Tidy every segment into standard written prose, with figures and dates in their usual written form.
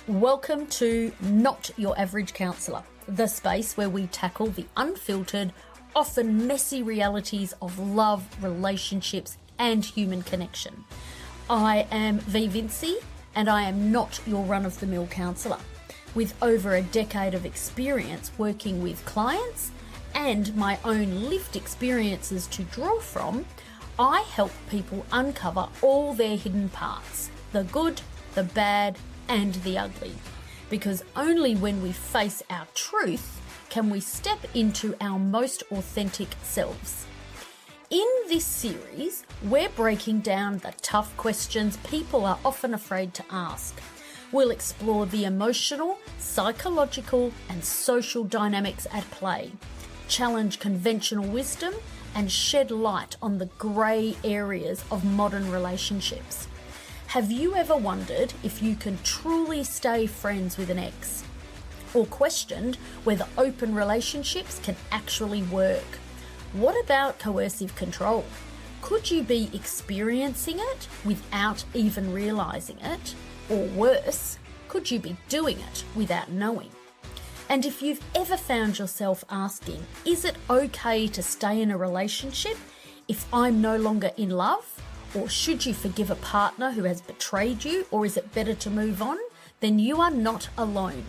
Welcome to Not Your Average Counsellor, the space where we tackle the unfiltered, often messy realities of love, relationships, and human connection. I am V. Vinci, and I am not your run-of-the-mill counsellor. With over a decade of experience working with clients and my own lived experiences to draw from, I help people uncover all their hidden parts, the good, the bad, and the ugly. Because only when we face our truth can we step into our most authentic selves. In this series, we're breaking down the tough questions people are often afraid to ask. We'll explore the emotional, psychological, and social dynamics at play, challenge conventional wisdom, and shed light on the grey areas of modern relationships. Have you ever wondered if you can truly stay friends with an ex? Or questioned whether open relationships can actually work? What about coercive control? Could you be experiencing it without even realising it? Or worse, could you be doing it without knowing? And if you've ever found yourself asking, is it okay to stay in a relationship if I'm no longer in love? Or should you forgive a partner who has betrayed you, or is it better to move on? Then you are not alone.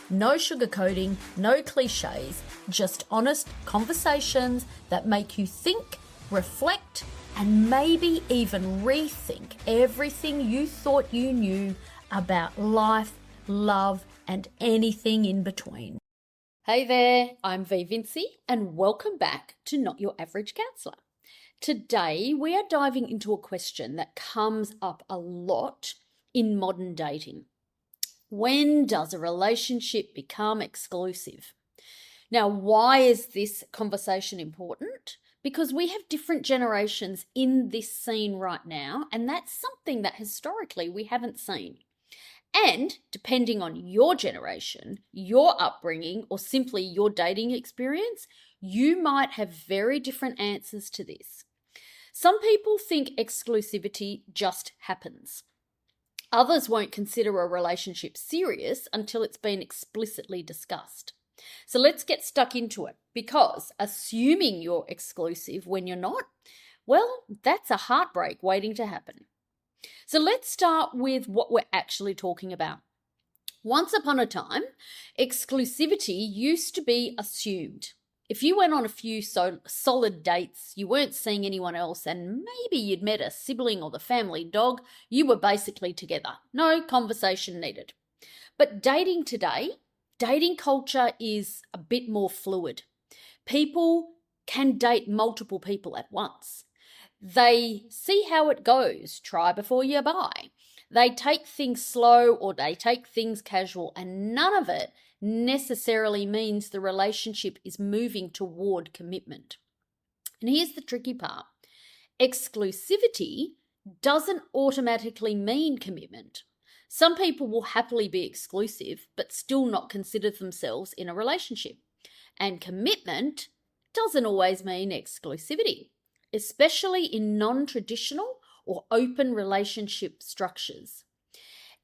No sugarcoating, no cliches, just honest conversations that make you think, reflect, and maybe even rethink everything you thought you knew about life, love, and anything in between. Hey there, I'm V. Vinci, and welcome back to Not Your Average Counsellor. Today, we are diving into a question that comes up a lot in modern dating. When does a relationship become exclusive? Now, why is this conversation important? Because we have different generations in this scene right now, and that's something that historically we haven't seen. And depending on your generation, your upbringing, or simply your dating experience, you might have very different answers to this. Some people think exclusivity just happens. Others won't consider a relationship serious until it's been explicitly discussed. So let's get stuck into it, because assuming you're exclusive when you're not, well, that's a heartbreak waiting to happen. So let's start with what we're actually talking about. Once upon a time, exclusivity used to be assumed. If you went on a few solid dates, you weren't seeing anyone else, and maybe you'd met a sibling or the family dog, you were basically together. No conversation needed. But dating today, dating culture is a bit more fluid. People can date multiple people at once. They see how it goes, try before you buy. They take things slow or they take things casual, and none of it necessarily means the relationship is moving toward commitment. And here's the tricky part. Exclusivity doesn't automatically mean commitment. Some people will happily be exclusive but still not consider themselves in a relationship. And commitment doesn't always mean exclusivity, especially in non-traditional or open relationship structures.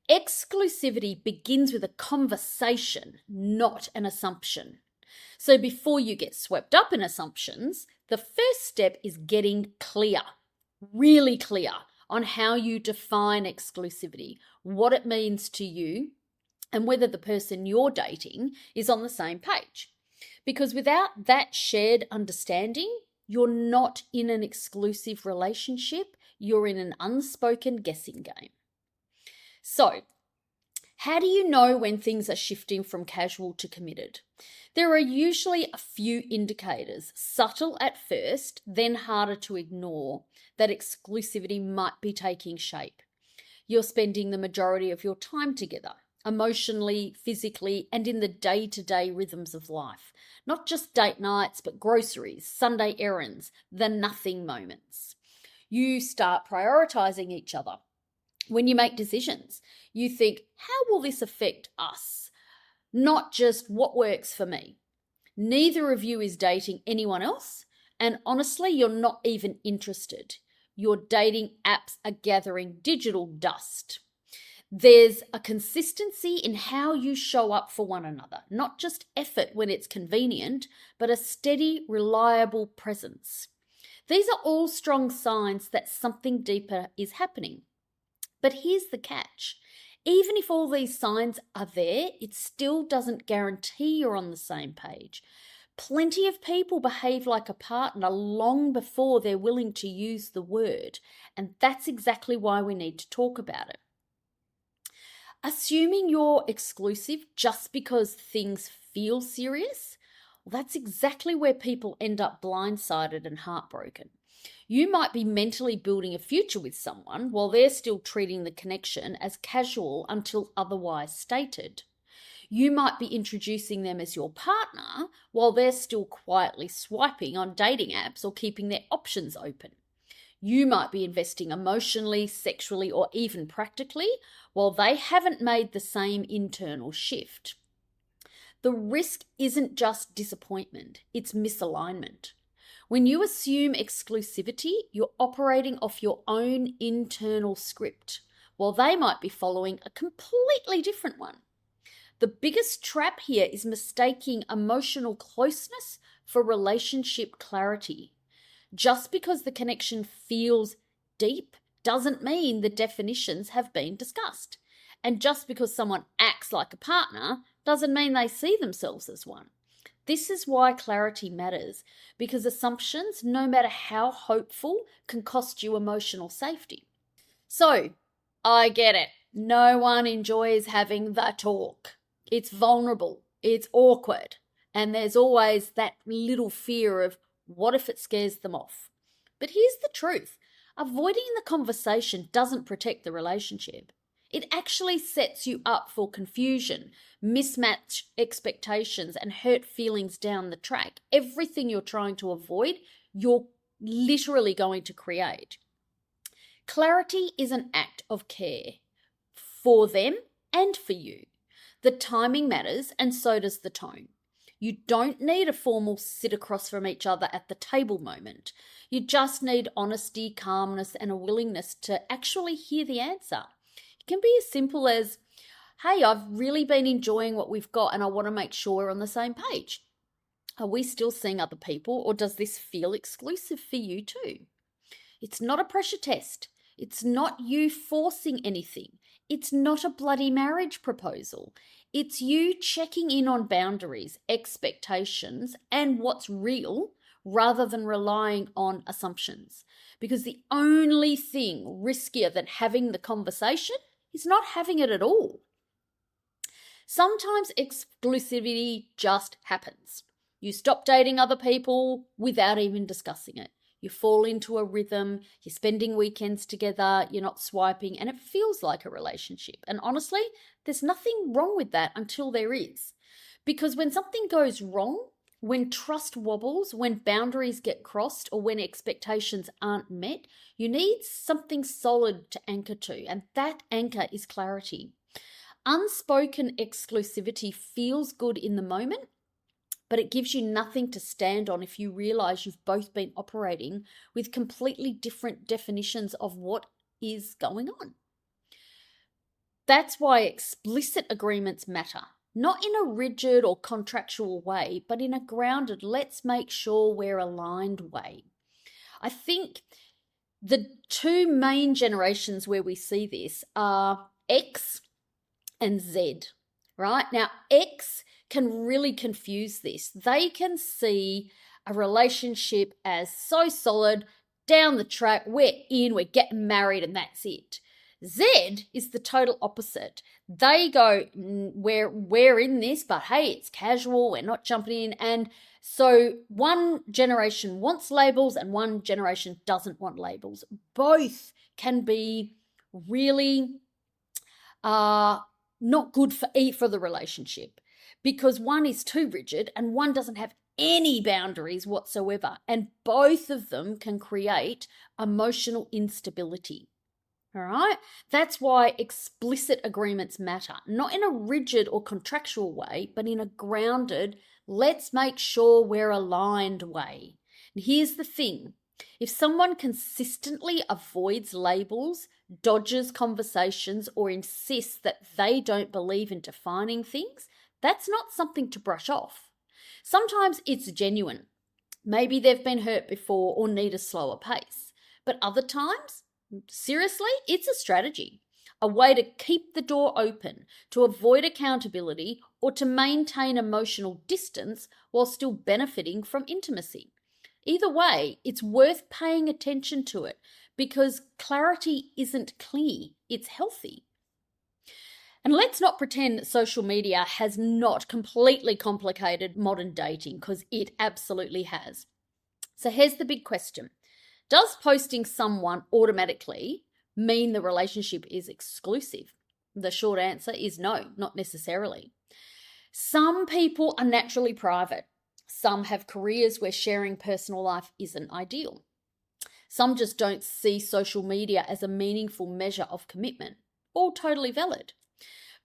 Exclusivity begins with a conversation, not an assumption. So before you get swept up in assumptions, the first step is getting clear, really clear, on how you define exclusivity, what it means to you, and whether the person you're dating is on the same page. Because without that shared understanding, you're not in an exclusive relationship, you're in an unspoken guessing game. So, how do you know when things are shifting from casual to committed? There are usually a few indicators, subtle at first, then harder to ignore, that exclusivity might be taking shape. You're spending the majority of your time together, emotionally, physically, and in the day-to-day rhythms of life. Not just date nights, but groceries, Sunday errands, the nothing moments. You start prioritizing each other. When you make decisions, you think, how will this affect us? Not just what works for me. Neither of you is dating anyone else, and honestly, you're not even interested. Your dating apps are gathering digital dust. There's a consistency in how you show up for one another, not just effort when it's convenient, but a steady, reliable presence. These are all strong signs that something deeper is happening. But here's the catch. Even if all these signs are there, it still doesn't guarantee you're on the same page. Plenty of people behave like a partner long before they're willing to use the word, and that's exactly why we need to talk about it. Assuming you're exclusive just because things feel serious, well, that's exactly where people end up blindsided and heartbroken. You might be mentally building a future with someone while they're still treating the connection as casual until otherwise stated. You might be introducing them as your partner while they're still quietly swiping on dating apps or keeping their options open. You might be investing emotionally, sexually, or even practically while they haven't made the same internal shift. The risk isn't just disappointment, it's misalignment. When you assume exclusivity, you're operating off your own internal script, while they might be following a completely different one. The biggest trap here is mistaking emotional closeness for relationship clarity. Just because the connection feels deep doesn't mean the definitions have been discussed. And just because someone acts like a partner doesn't mean they see themselves as one. This is why clarity matters, because assumptions, no matter how hopeful, can cost you emotional safety. So, I get it. No one enjoys having the talk. It's vulnerable, it's awkward, and there's always that little fear of what if it scares them off. But here's the truth. Avoiding the conversation doesn't protect the relationship. It actually sets you up for confusion, mismatched expectations, and hurt feelings down the track. Everything you're trying to avoid, you're literally going to create. Clarity is an act of care for them and for you. The timing matters, and so does the tone. You don't need a formal sit across from each other at the table moment. You just need honesty, calmness, and a willingness to actually hear the answer. It can be as simple as, hey, I've really been enjoying what we've got and I want to make sure we're on the same page. Are we still seeing other people, or does this feel exclusive for you too? It's not a pressure test. It's not you forcing anything. It's not a bloody marriage proposal. It's you checking in on boundaries, expectations, and what's real rather than relying on assumptions. Because the only thing riskier than having the conversation is not having it at all. Sometimes exclusivity just happens. You stop dating other people without even discussing it. You fall into a rhythm, you're spending weekends together, you're not swiping, and it feels like a relationship. And honestly, there's nothing wrong with that until there is. Because when something goes wrong, when trust wobbles, when boundaries get crossed, or when expectations aren't met, you need something solid to anchor to, and that anchor is clarity. Unspoken exclusivity feels good in the moment, but it gives you nothing to stand on if you realize you've both been operating with completely different definitions of what is going on. That's why explicit agreements matter, not in a rigid or contractual way, but in a grounded, let's make sure we're aligned way. I think the two main generations where we see this are X and Z, right? Now, X can really confuse this. They can see a relationship as so solid, down the track, we're in, we're getting married, and that's it. Z is the total opposite. They go, we're in this, but hey, it's casual, we're not jumping in. And so one generation wants labels and one generation doesn't want labels. Both can be really not good for the relationship, because one is too rigid and one doesn't have any boundaries whatsoever, and both of them can create emotional instability. All right? That's why explicit agreements matter, not in a rigid or contractual way, but in a grounded, let's make sure we're aligned way. And here's the thing. If someone consistently avoids labels, dodges conversations, or insists that they don't believe in defining things, that's not something to brush off. Sometimes it's genuine. Maybe they've been hurt before or need a slower pace. But other times, seriously, it's a strategy, a way to keep the door open, to avoid accountability, or to maintain emotional distance while still benefiting from intimacy. Either way, it's worth paying attention to it because clarity isn't clingy, it's healthy. And let's not pretend that social media has not completely complicated modern dating, because it absolutely has. So here's the big question. Does posting someone automatically mean the relationship is exclusive? The short answer is no, not necessarily. Some people are naturally private. Some have careers where sharing personal life isn't ideal. Some just don't see social media as a meaningful measure of commitment. All totally valid.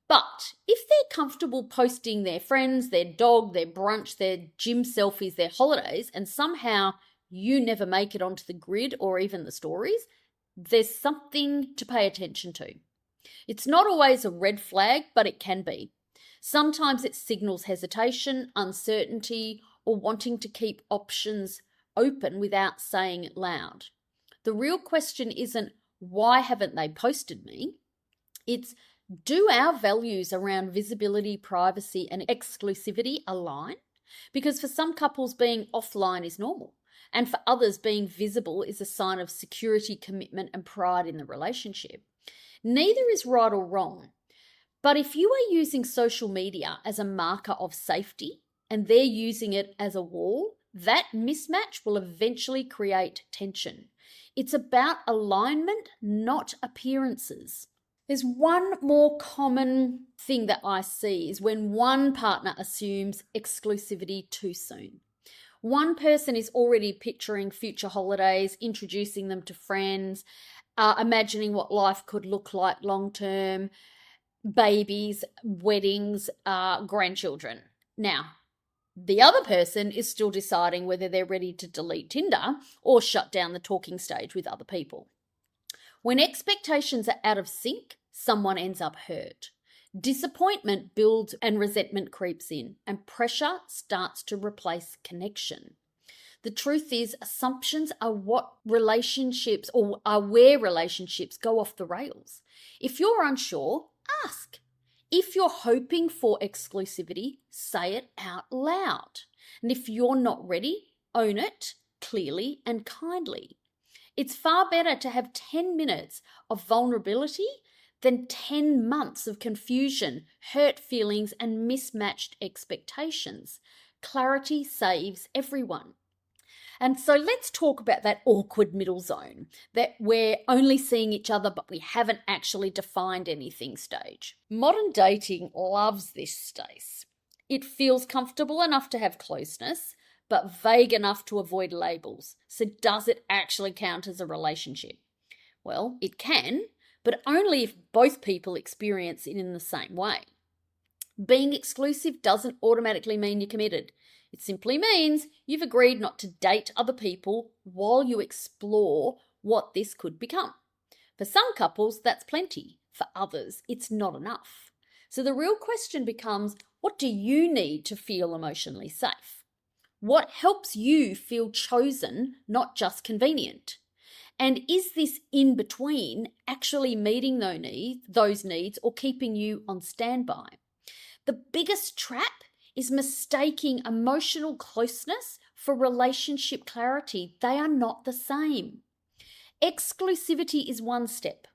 But if they're comfortable posting their friends, their dog, their brunch, their gym selfies, their holidays, and somehow you never make it onto the grid or even the stories, there's something to pay attention to. It's not always a red flag, but it can be. Sometimes it signals hesitation, uncertainty, or wanting to keep options open without saying it loud. The real question isn't, why haven't they posted me? It's, do our values around visibility, privacy, and exclusivity align? Because for some couples, being offline is normal, and for others, being visible is a sign of security, commitment, and pride in the relationship. Neither is right or wrong. But if you are using social media as a marker of safety and they're using it as a wall, that mismatch will eventually create tension. It's about alignment, not appearances. There's one more common thing that I see is when one partner assumes exclusivity too soon. One person is already picturing future holidays, introducing them to friends, imagining what life could look like long term, babies, weddings, grandchildren. Now, the other person is still deciding whether they're ready to delete Tinder or shut down the talking stage with other people. When expectations are out of sync, someone ends up hurt. Disappointment builds and resentment creeps in, and pressure starts to replace connection. The truth is, assumptions are what relationships or are where relationships go off the rails. If you're unsure, ask. If you're hoping for exclusivity, say it out loud. And if you're not ready, own it clearly and kindly. It's far better to have 10 minutes of vulnerability than 10 months of confusion, hurt feelings, and mismatched expectations. Clarity saves everyone. And so let's talk about that awkward middle zone, that we're only seeing each other but we haven't actually defined anything stage. Modern dating loves this space. It feels comfortable enough to have closeness, but vague enough to avoid labels. So does it actually count as a relationship? Well, it can, but only if both people experience it in the same way. Being exclusive doesn't automatically mean you're committed. It simply means you've agreed not to date other people while you explore what this could become. For some couples, that's plenty. For others, it's not enough. So the real question becomes, what do you need to feel emotionally safe? What helps you feel chosen, not just convenient? And is this in between actually meeting those needs or keeping you on standby? The biggest trap is mistaking emotional closeness for relationship clarity. They are not the same. Exclusivity is one step.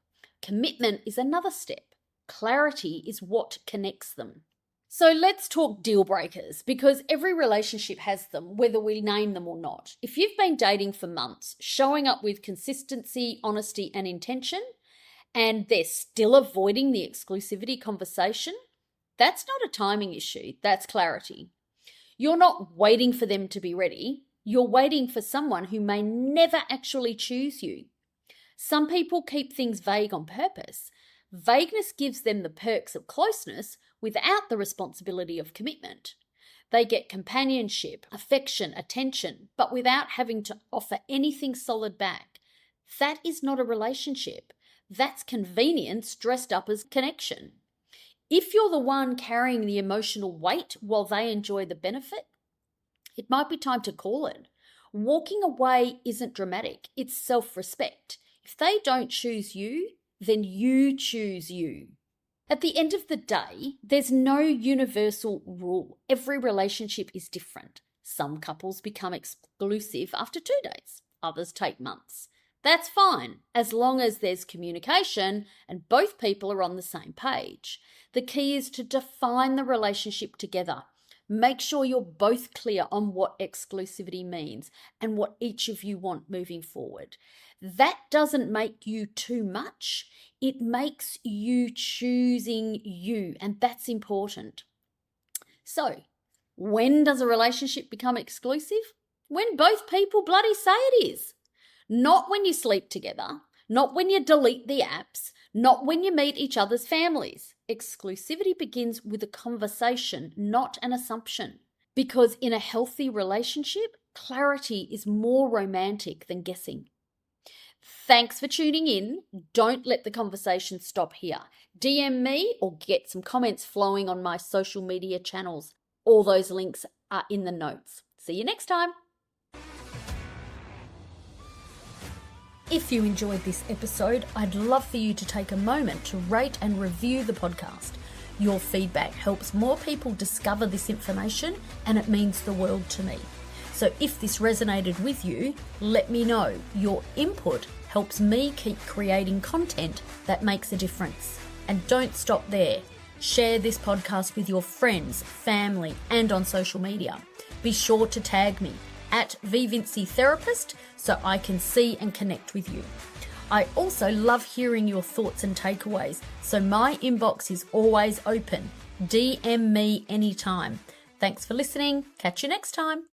Commitment is another step. Clarity is what connects them. So let's talk deal breakers, because every relationship has them, whether we name them or not. If you've been dating for months, showing up with consistency, honesty, and intention, and they're still avoiding the exclusivity conversation, that's not a timing issue, that's clarity. You're not waiting for them to be ready, you're waiting for someone who may never actually choose you. Some people keep things vague on purpose. Vagueness gives them the perks of closeness without the responsibility of commitment. They get companionship, affection, attention, but without having to offer anything solid back. That is not a relationship. That's convenience dressed up as connection. If you're the one carrying the emotional weight while they enjoy the benefit, it might be time to call it. Walking away isn't dramatic, it's self-respect. If they don't choose you, then you choose you. At the end of the day, there's no universal rule. Every relationship is different. Some couples become exclusive after 2 days, others take months. That's fine, as long as there's communication and both people are on the same page. The key is to define the relationship together. Make sure you're both clear on what exclusivity means and what each of you want moving forward. That doesn't make you too much. It makes you choosing you, and that's important. So, when does a relationship become exclusive? When both people bloody say it is. Not when you sleep together, not when you delete the apps, not when you meet each other's families. Exclusivity begins with a conversation, not an assumption. Because in a healthy relationship, clarity is more romantic than guessing. Thanks for tuning in. Don't let the conversation stop here. DM me or get some comments flowing on my social media channels. All those links are in the notes. See you next time. If you enjoyed this episode, I'd love for you to take a moment to rate and review the podcast. Your feedback helps more people discover this information, and it means the world to me. So if this resonated with you, let me know. Your input helps me keep creating content that makes a difference. And don't stop there. Share this podcast with your friends, family, and on social media. Be sure to tag me at VVinciTherapist so I can see and connect with you. I also love hearing your thoughts and takeaways, so my inbox is always open. DM me anytime. Thanks for listening. Catch you next time.